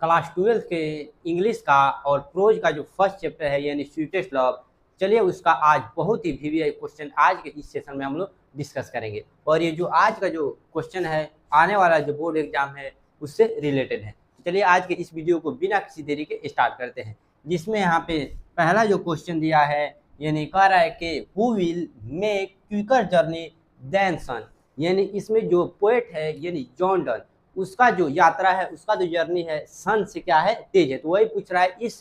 Class 12 के English का और प्रोज का जो फर्स्ट चैप्टर है यानी स्वीटेस्ट लव। चलिए उसका आज बहुत ही वीवीआई क्वेश्चन आज के इस सेशन में हम लोग डिस्कस करेंगे। और ये जो आज का जो क्वेश्चन है आने वाला जो बोर्ड एग्जाम है उससे रिलेटेड है। चलिए आज के इस वीडियो को बिना किसी देरी के स्टार्ट करते हैं, जिसमें यहाँ पे पहला जो क्वेश्चन दिया है यानी कह रहा है कि who will make quicker journey than sun. यानी इसमें जो पोएट है यानी जॉन डन, उसका जो यात्रा है उसका जो जर्नी है सन से क्या है तेज है। तो वही पूछ रहा है इस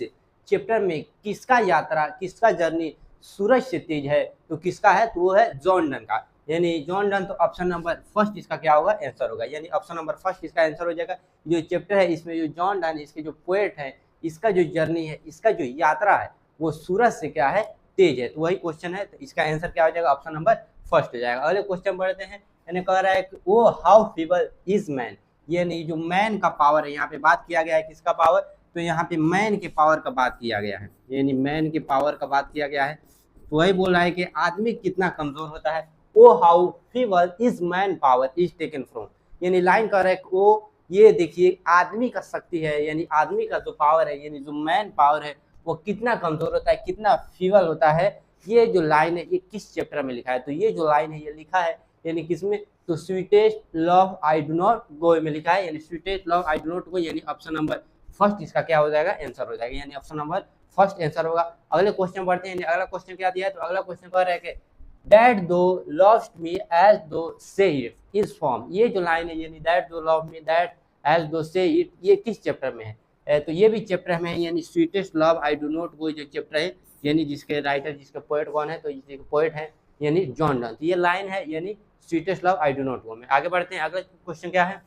चैप्टर में किसका यात्रा किसका जर्नी सूरज से तेज है, तो किसका है तो वो है जॉन डन का यानी जॉन डन। तो ऑप्शन नंबर फर्स्ट इसका क्या होगा आंसर होगा, यानी ऑप्शन नंबर फर्स्ट इसका आंसर हो जाएगा। जो चैप्टर है इसमें जो जॉन डन इसके जो पोएट है इसका जो जर्नी है इसका जो यात्रा है वो सूरज से क्या है तेज है। तो वही क्वेश्चन है, तो इसका आंसर क्या हो जाएगा ऑप्शन नंबर फर्स्ट हो जाएगा। अगले क्वेश्चन बढ़ते हैं। यानी कह रहा है कि वो हाउ फीबल इज मैन, यानी जो मैन का पावर है यहाँ पे बात किया गया है किसका पावर, तो यहाँ पे मैन के पावर का बात किया गया है, यानी मैन के पावर का बात किया गया है। तो वही बोल रहा है कि आदमी कितना कमजोर होता है। Oh how feeble is man power is taken from, यानी लाइन कह रहा है कि वो ये देखिए आदमी का शक्ति है यानी आदमी का जो पावर है यानी जो मैन पावर है वो कितना कमजोर होता है कितना फीबल होता है। ये जो लाइन है ये किस चैप्टर में लिखा है, तो ये जो लाइन है ये लिखा है यानी किसमें, तो sweetest love I do not go में लिखा है, यानी sweetest love I do not गो, यानी ऑप्शन नंबर फर्स्ट इसका क्या हो जाएगा आंसर हो जाएगा, यानी ऑप्शन नंबर फर्स्ट आंसर होगा। अगले क्वेश्चन बढ़ते हैं। अगला क्वेश्चन क्या दिया है, तो अगला क्वेश्चन कह रहा है कि दैट दो लव्ड मी एज दो से इट इज फॉर्म। ये जो लाइन है यानी दैट दो लव मी दैट एज दो से इट, ये किस चैप्टर में है, तो ये भी चैप्टर में है यानी sweetest love I do not गो जो चैप्टर है यानी जिसके राइटर जिसके पोएट कौन है, तो जिसके पोएट है यानी जॉन डन। तो ये लाइन है यानी sweetest love I do not go में। आगे बढ़ते हैं। अगला क्वेश्चन क्या है,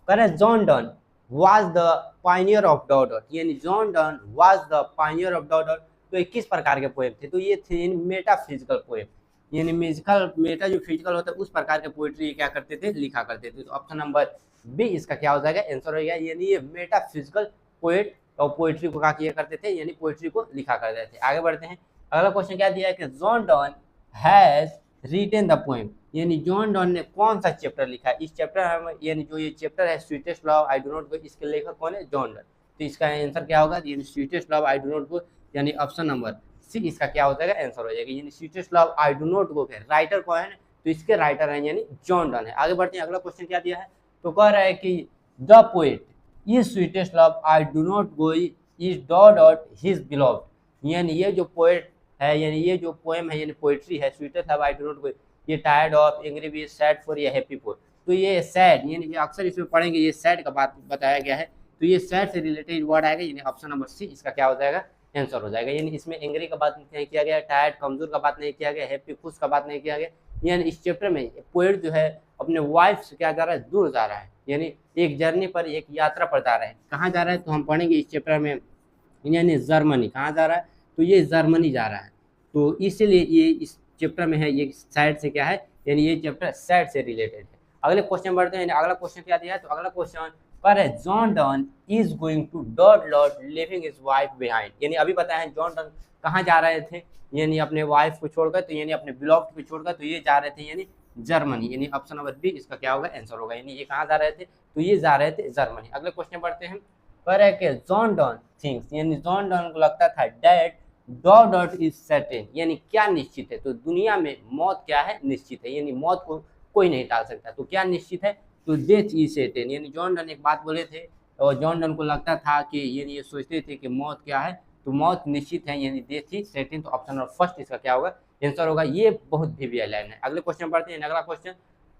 करें John Donne was the pioneer of dot, यानी John Donne was the pioneer of dot. तो ये किस प्रकार के पोएम थे, तो ये थे मेटाफिजिकल पोएम, यानी म्यूजिकल मेटा जो फिजिकल होता है उस प्रकार के पोएट्री क्या करते थे लिखा करते थे। तो ऑप्शन नंबर बी इसका क्या हो जाएगा आंसर हो गया, यानी ये मेटाफिजिकल पोएट और पोएट्री को क्या किया करते थे यानी पोएट्री को लिखा करते थे। आगे बढ़ते हैं। अगला क्वेश्चन क्या दिया है कि John done has retain the poem, यानी जॉन डन ने कौन सा चैप्टर लिखा है। इस चैप्टर में यानी जो ये चैप्टर है sweetest love I do not गो, इसके लेखक कौन है जॉन डन। तो इसका आंसर क्या होगा, यानी sweetest love I do not गो, यानी ऑप्शन नंबर सी इसका क्या हो जाएगा आंसर हो जाएगा, यानी sweetest love I do not गो के राइटर कौन है, तो इसके राइटर है यानी जॉन डन है। आगे बढ़ते हैं। अगला क्वेश्चन क्या दिया है, तो कह रहा है कि the poet is sweetest love I do not go is dot his beloved, यानी ये जो पोएट है यानी ये जो पोएम है यानी पोएट्री है sweetest love I do not go, ये tired of angry with sad for या हैप्पी फॉर। तो ये सैड यानी अक्सर इसमें पढ़ेंगे ये सैड का बात बताया गया है, तो ये सैड से रिलेटेड वर्ड आएगा, यानी ऑप्शन नंबर सी इसका क्या हो जाएगा आंसर हो जाएगा। यानी इसमें एंग्री का बात नहीं किया गया, टायर्ड कमजोर का बात नहीं किया गया, हैप्पी खुश का बात नहीं किया गया। यानी इस चैप्टर में पोएट जो है अपने वाइफ से क्या जा रहा है दूर जा रहा है, यानी एक जर्नी पर एक यात्रा पर जा रहा है। कहाँ जा रहा है, तो हम पढ़ेंगे इस चैप्टर में, यानी जर्मनी। कहाँ जा रहा है, तो ये जर्मनी जा रहा है, तो इसीलिए ये इस चैप्टर में है ये सैड से क्या है यानी ये चैप्टर सैड से रिलेटेड है। अगले क्वेश्चन बढ़ते हैं। अगला क्वेश्चन क्या दिया है, तो अगला क्वेश्चन पर है John Donne is going to dot living his wife behind, यानी अभी बताया है जॉन डन कहाँ जा रहे थे यानी अपने वाइफ को छोड़कर, तो यानी अपने बिलॉफ्ड को छोड़कर, तो ये जा रहे थे यानी जर्मनी, यानी ऑप्शन नंबर बी इसका क्या होगा आंसर होगा, यानी ये कहाँ जा रहे थे, तो ये जा रहे थे जर्मनी। अगले क्वेश्चन बढ़ते हैं। कह रहे कि जॉन डन थिंक्स, यानी जॉन डन को लगता था डैट डॉट इज सर्टेन, यानी क्या निश्चित है, तो दुनिया में मौत क्या है निश्चित है, यानी मौत को कोई नहीं टाल सकता। तो क्या निश्चित है, तो डेथ इज सर्टेन, यानी जॉन डन एक बात बोले थे और जॉन डन को लगता था कि यानी ये सोचते थे कि मौत क्या है, तो मौत निश्चित है यानी डेथ इज सर्टेन। तो ऑप्शन नंबर फर्स्ट इसका क्या होगा आंसर होगा। ये बहुत भी लाइन है। अगले क्वेश्चन बढ़ते हैं। अगला क्वेश्चन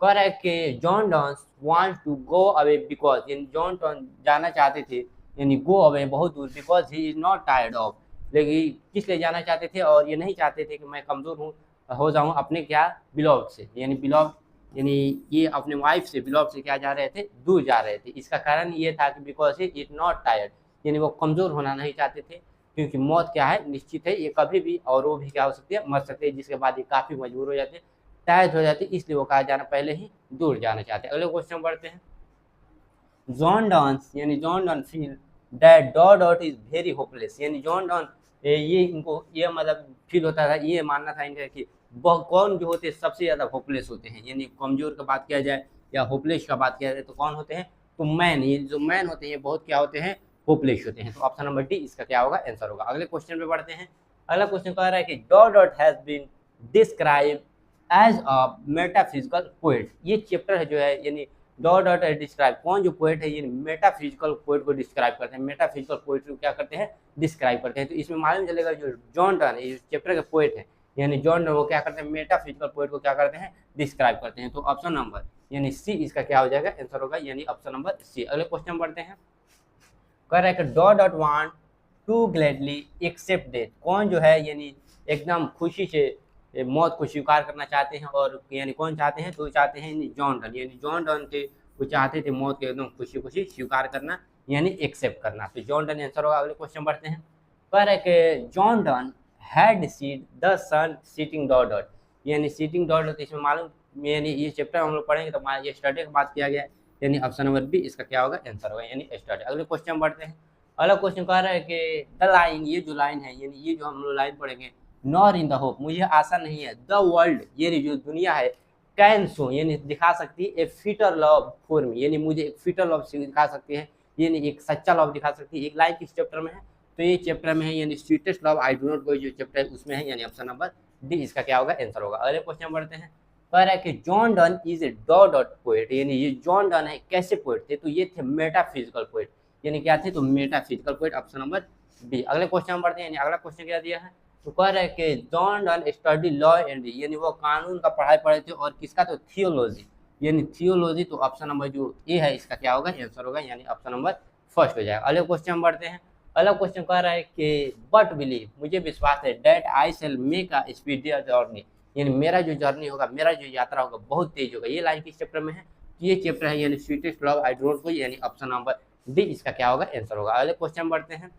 कह रहा है कि John Donne wants to go away because, यानी जॉन डन जाना चाहते थे यानी गो अवे बहुत दूर, because he is not tired of, लेकिन किस लिए जाना चाहते थे और ये नहीं चाहते थे कि मैं कमज़ोर हूँ हो जाऊँ अपने क्या बिलॉव्ड से, यानी बिलॉव्ड यानी ये अपने वाइफ से बिलॉव्ड से क्या जा रहे थे दूर जा रहे थे। इसका कारण ये था कि because he is not tired, यानी वो कमज़ोर होना नहीं चाहते थे, क्योंकि मौत क्या है निश्चित है ये कभी भी और वो भी क्या हो सकती है मर सकते हैं, जिसके बाद ये काफ़ी मजबूर हो जाते टायर्ड हो जाते, इसलिए वो कहा जाना पहले ही दूर जाना चाहते। अगले क्वेश्चन बढ़ते हैं। जॉन डन यानी John done feel that dot is very hopeless, यानी जॉन डन ये इनको ये मतलब फील होता था, ये मानना था इनका कि कौन जो होते हैं सबसे ज़्यादा होपलेस होते हैं, यानी कमज़ोर का बात किया जाए या होपलेस का बात किया जाए तो कौन होते हैं, तो मैन, ये जो मैन होते हैं बहुत क्या होते हैं, पोपलिश होते हैं। तो ऑप्शन नंबर डी इसका क्या होगा, आंसर होगा। अगले क्वेश्चन पे बढ़ते हैं। अगला क्वेश्चन कह रहा है कि dot dot has been describe as a metaphysical poet. ये चैप्टर है जो है, यानी डॉट डॉट डिस्क्राइब, कौन जो पोएट है, ये मेटाफिजिकल पोएट को डिस्क्राइब करते हैं, मेटाफिजिकल पोएट को क्या करते हैं, डिस्क्राइब करते हैं। तो इसमें मालूम चलेगा जो जॉन डन ये चैप्टर के पोएट है, यानी जॉन डन, वो क्या करते हैं, मेटाफिजिकल पोएट को क्या करते हैं, डिस्क्राइब करते हैं। तो ऑप्शन नंबर यानी सी इसका क्या हो जाएगा, आंसर होगा, यानी ऑप्शन नंबर सी। अगले क्वेश्चन बढ़ते हैं। कह रहा है कि dot dot want to gladly accept death, कौन जो है यानी एकदम खुशी से मौत को स्वीकार करना चाहते हैं, और यानी कौन चाहते हैं, तो चाहते हैं जॉन डन, यानी जॉन डन थे वो चाहते थे मौत को एकदम खुशी खुशी स्वीकार करना, यानी एक्सेप्ट करना। तो जॉन डन आंसर होगा। अगले क्वेश्चन बढ़ते हैं। कह रहा है कि John Donne had seed the sun seating dot dot, यानी सीटिंग डॉट डॉट, इसमें मालूम यानी ये चैप्टर हम लोग पढ़ेंगे तो ये स्टडी की बात किया गया है, यानी ऑप्शन नंबर बी इसका क्या होगा, आंसर होगा, यानी स्टडी। अगले क्वेश्चन बढ़ते हैं। अगला क्वेश्चन कह रहा है कि द लाइन, ये जो लाइन है, यानी ये जो हम लोग लाइन पढ़ेंगे, नॉर इन द होप, मुझे आशा नहीं है, द वर्ल्ड, ये जो दुनिया है, कैन शो, यानी दिखा सकती है, ए फिटर लव फॉर मी, यानी मुझे एक फिटर लव दिखा सकती है, यानी एक सच्चा लव दिखा सकती है। एक लाइन किस चैप्टर में है, तो ये चैप्टर में है, यानी sweetest love I do not गो, जो चैप्टर है उसमें है, यानी ऑप्शन नंबर डी इसका क्या होगा, आंसर होगा। अगले क्वेश्चन बढ़ते हैं। कह रहा है कि John done is a dot dot poet, यानी ये जॉन डन है कैसे पोएट थे, तो ये थे मेटाफिजिकल पोएट, यानी क्या थे, तो metaphysical poet, option number B. अगले क्वेश्चन बढ़ते हैं। यानी अगला क्वेश्चन क्या दिया है, तो कह रहा है कि John done study law and, यानी वो कानून का पढ़ाई पढ़े थे, और किसका, तो थियोलॉजी, यानी थियोलॉजी। तो ऑप्शन नंबर जो ए है इसका क्या होगा, आंसर होगा, यानी ऑप्शन नंबर फर्स्ट हो जाएगा। अगले क्वेश्चन बढ़ते हैं। अगला क्वेश्चन कह रहा है कि बट बिलीव, मुझे विश्वास है, that I shall make a speedier journey, यानी मेरा जो जर्नी होगा, मेरा जो यात्रा होगा बहुत तेज होगा। ये लाइन किस चैप्टर में है, ये चैप्टर है, यानी sweetest love I don't go, यानी ऑप्शन नंबर डी इसका क्या होगा, आंसर होगा। अगले क्वेश्चन बढ़ते हैं।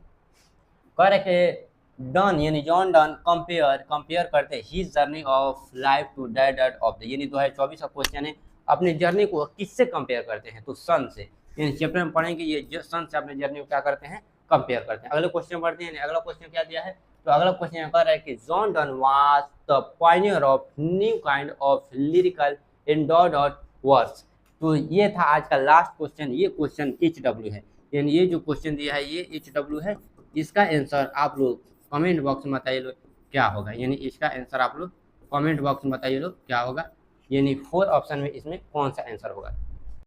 कह रहे कि डन, यानी जॉन डन कंपेयर करते हैं his journey of life to date of the, यानी 2024 का क्वेश्चन है, अपनी जर्नी को किससे कंपेयर करते हैं, तो सन से, यानी चैप्टर में पढ़ेंगे ये सन से अपनी जर्नी को क्या करते हैं, कंपेयर करते हैं। अगले क्वेश्चन बढ़ते हैं। अगला क्वेश्चन क्या दिया है, तो अगला क्वेश्चन कह रहा है कि John Donne was the pioneer of new kind of lyrical in dot dot verse. तो ये था आज का लास्ट क्वेश्चन। ये क्वेश्चन HW है, यानी ये जो क्वेश्चन दिया है ये HW है। इसका आंसर आप लोग कमेंट बॉक्स में बताइए लो क्या होगा, यानी इसका आंसर आप लोग कमेंट बॉक्स में बताइए लो क्या होगा, यानी 4 ऑप्शन में इसमें कौन सा आंसर होगा।